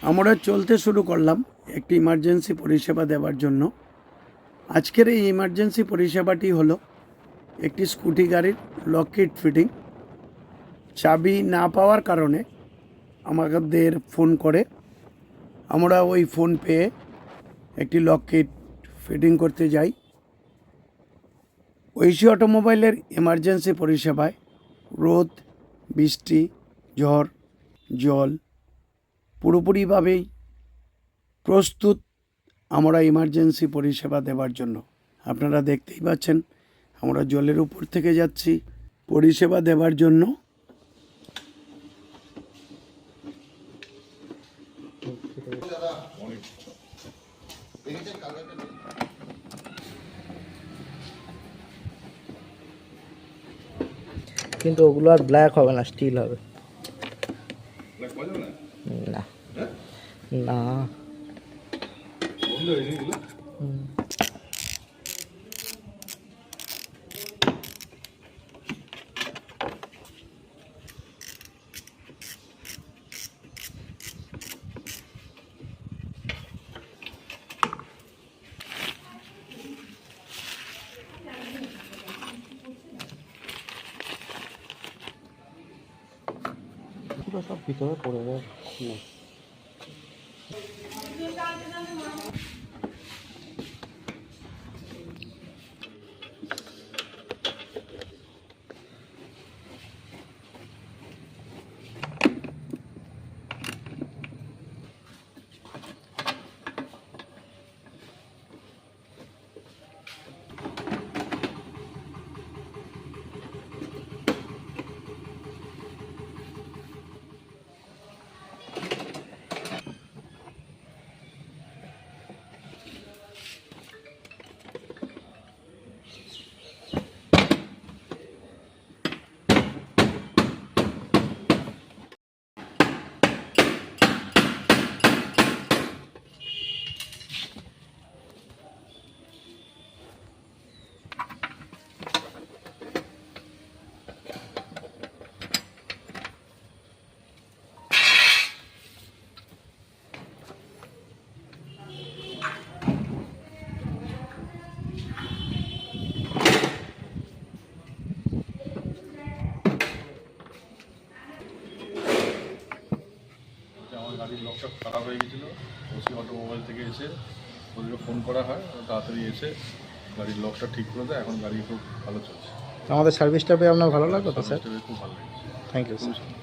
আমরা চলতে শুরু করলাম একটি ইমার্জেন্সি পরিষেবা দেওয়ার জন্য। আজকের এই ইমার্জেন্সি পরিষেবাটি হলো একটি স্কুটি গাড়ির লক কিট ফিটিং। চাবি না পাওয়ার কারণে আমাদের ফোন করে, আমরা ওই ফোন পেয়ে একটি লক কিট ফিটিং করতে যাই। ঐশী অটোমোবাইলের ইমার্জেন্সি পরিষেবায় রোদ, বৃষ্টি, ঝড়, জল পুরোপুরিভাবেই প্রস্তুত আমরা ইমার্জেন্সি পরিষেবা দেওয়ার জন্য। আপনারা দেখতেই পাচ্ছেন আমরা জলের উপর থেকে যাচ্ছি পরিষেবা দেওয়ার জন্য। কিন্তু ওগুলো আর ব্ল্যাক হবে না, স্টিল হবে। না না সব ভিতরে পড়ে যায়। গাড়ির লকটা খারাপ হয়ে গেছিলো। ঐশী অটোমোবাইল থেকে এসে ওদেরকে ফোন করা হয়, তাড়াতাড়ি এসে গাড়ির লকটা ঠিক করে দেয়। এখন গাড়ি খুব ভালো চলছে। আমাদের সার্ভিসটা পেয়ে আপনার ভালো লাগলো তো স্যার? খুব ভালো লেগেছে। Thank you sir.